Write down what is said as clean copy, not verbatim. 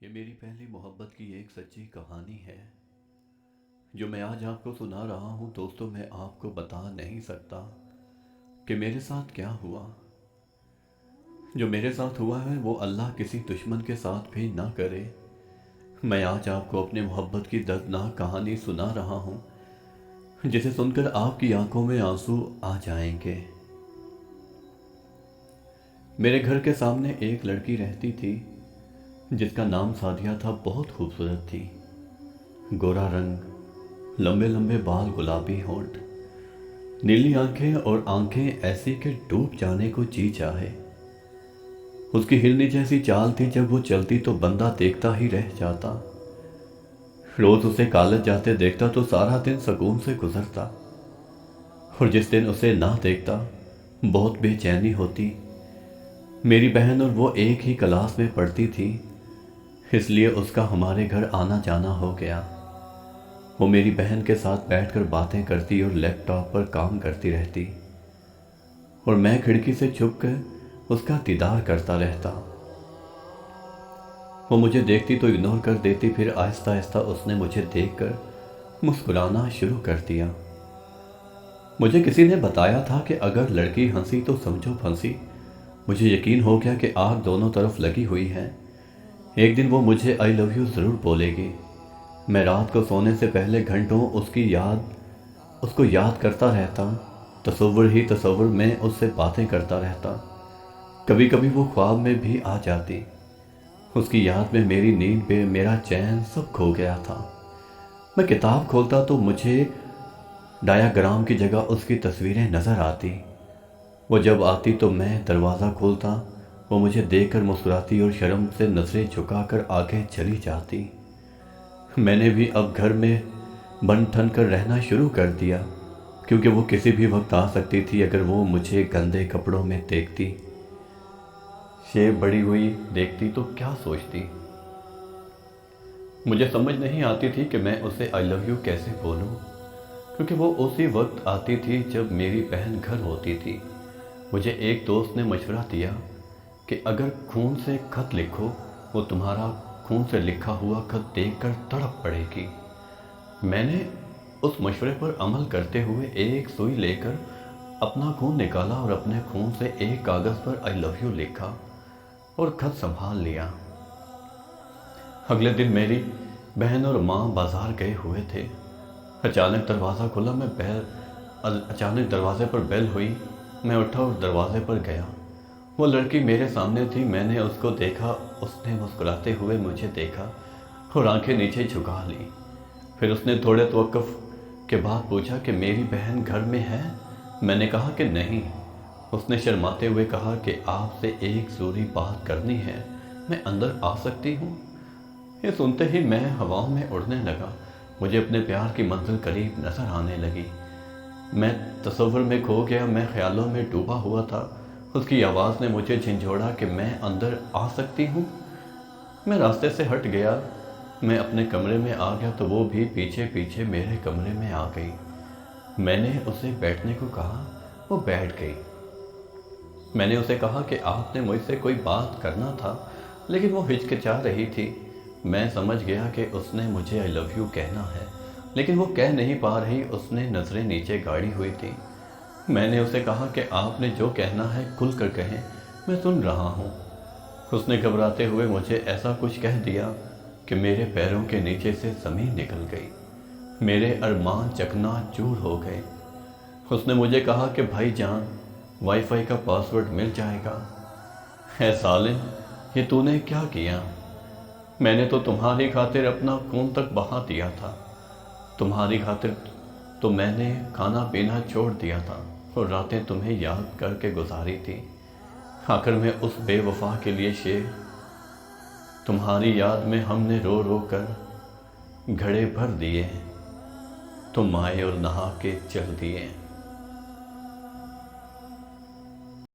یہ میری پہلی محبت کی ایک سچی کہانی ہے جو میں آج آپ کو سنا رہا ہوں۔ دوستوں، میں آپ کو بتا نہیں سکتا کہ میرے ساتھ کیا ہوا۔ جو میرے ساتھ ہوا ہے وہ اللہ کسی دشمن کے ساتھ بھی نہ کرے۔ میں آج آپ کو اپنی محبت کی دردناک کہانی سنا رہا ہوں جسے سن کر آپ کی آنکھوں میں آنسو آ جائیں گے۔ میرے گھر کے سامنے ایک لڑکی رہتی تھی جس کا نام سعدیہ تھا۔ بہت خوبصورت تھی، گورا رنگ، لمبے لمبے بال، گلابی ہونٹ، نیلی آنکھیں اور آنکھیں ایسی کہ ڈوب جانے کو جی چاہے۔ اس کی ہرنی جیسی چال تھی، جب وہ چلتی تو بندہ دیکھتا ہی رہ جاتا۔ روز اسے کالج جاتے دیکھتا تو سارا دن سکون سے گزرتا، اور جس دن اسے نہ دیکھتا بہت بے چینی ہوتی۔ میری بہن اور وہ ایک ہی کلاس میں پڑھتی تھی، اس لیے اس کا ہمارے گھر آنا جانا ہو گیا۔ وہ میری بہن کے ساتھ بیٹھ کر باتیں کرتی اور لیپ ٹاپ پر کام کرتی رہتی، اور میں کھڑکی سے چھپ کر اس کا دیدار کرتا رہتا۔ وہ مجھے دیکھتی تو اگنور کر دیتی، پھر آہستہ آہستہ اس نے مجھے دیکھ کر مسکرانا شروع کر دیا۔ مجھے کسی نے بتایا تھا کہ اگر لڑکی ہنسی تو سمجھو پھنسی۔ مجھے یقین ہو گیا کہ آگ دونوں طرف لگی ہوئی ہے، ایک دن وہ مجھے آئی لو یو ضرور بولے گی۔ میں رات کو سونے سے پہلے گھنٹوں اس کو یاد کرتا رہتا، تصور ہی تصور میں اس سے باتیں کرتا رہتا۔ کبھی کبھی وہ خواب میں بھی آ جاتی۔ اس کی یاد میں میری نیند پہ میرا چین سب کھو گیا تھا۔ میں کتاب کھولتا تو مجھے ڈایاگرام کی جگہ اس کی تصویریں نظر آتی۔ وہ جب آتی تو میں دروازہ کھولتا، وہ مجھے دیکھ کر مسکراتی اور شرم سے نظریں جھکا کر آگے چلی جاتی۔ میں نے بھی اب گھر میں بن ٹھن کر رہنا شروع کر دیا، کیونکہ وہ کسی بھی وقت آ سکتی تھی۔ اگر وہ مجھے گندے کپڑوں میں دیکھتی، شیو بڑی ہوئی دیکھتی تو کیا سوچتی؟ مجھے سمجھ نہیں آتی تھی کہ میں اسے آئی لو یو کیسے بولوں، کیونکہ وہ اسی وقت آتی تھی جب میری بہن گھر ہوتی تھی۔ مجھے ایک دوست نے مشورہ دیا کہ اگر خون سے خط لکھو، وہ تمہارا خون سے لکھا ہوا خط دیکھ کر تڑپ پڑے گی۔ میں نے اس مشورے پر عمل کرتے ہوئے ایک سوئی لے کر اپنا خون نکالا اور اپنے خون سے ایک کاغذ پر آئی لو یو لکھا اور خط سنبھال لیا۔ اگلے دن میری بہن اور ماں بازار گئے ہوئے تھے۔ اچانک دروازہ کھلا، اچانک دروازے پر بیل ہوئی۔ میں اٹھا اور دروازے پر گیا۔ وہ لڑکی میرے سامنے تھی۔ میں نے اس کو دیکھا، اس نے مسکراتے ہوئے مجھے دیکھا اور آنکھیں نیچے جھکا لی۔ پھر اس نے تھوڑے توقف کے بعد پوچھا کہ میری بہن گھر میں ہے؟ میں نے کہا کہ نہیں۔ اس نے شرماتے ہوئے کہا کہ آپ سے ایک ضروری بات کرنی ہے، میں اندر آ سکتی ہوں؟ یہ سنتے ہی میں ہواؤں میں اڑنے لگا۔ مجھے اپنے پیار کی منزل قریب نظر آنے لگی۔ میں تصور میں کھو گیا، میں خیالوں میں ڈوبا ہوا تھا۔ اس کی آواز نے مجھے جھنجھوڑا کہ میں اندر آ سکتی ہوں۔ میں راستے سے ہٹ گیا، میں اپنے کمرے میں آ گیا تو وہ بھی پیچھے پیچھے میرے کمرے میں آ گئی۔ میں نے اسے بیٹھنے کو کہا، وہ بیٹھ گئی۔ میں نے اسے کہا کہ آپ نے مجھ سے کوئی بات کرنا تھا، لیکن وہ ہچکچا رہی تھی۔ میں سمجھ گیا کہ اس نے مجھے آئی لو یو کہنا ہے، لیکن وہ کہہ نہیں پا رہی، اس نے نظریں نیچے گاڑی ہوئی تھی۔ میں نے اسے کہا کہ آپ نے جو کہنا ہے کھل کر کہیں، میں سن رہا ہوں۔ اس نے گھبراتے ہوئے مجھے ایسا کچھ کہہ دیا کہ میرے پیروں کے نیچے سے زمین نکل گئی، میرے ارمان چکنا چور ہو گئے۔ اس نے مجھے کہا کہ بھائی جان، وائی فائی کا پاسورڈ مل جائے گا۔ اے ظالم، یہ تو نے کیا کیا؟ میں نے تو تمہاری خاطر اپنا خون تک بہا دیا تھا، تمہاری خاطر تو میں نے کھانا پینا چھوڑ دیا تھا اور راتیں تمہیں یاد کر کے گزاری تھی۔ آخر میں اس بے وفا کے لیے شیو، تمہاری یاد میں ہم نے رو رو کر گھڑے بھر دیے، تم آئے اور نہا کے چل دیے۔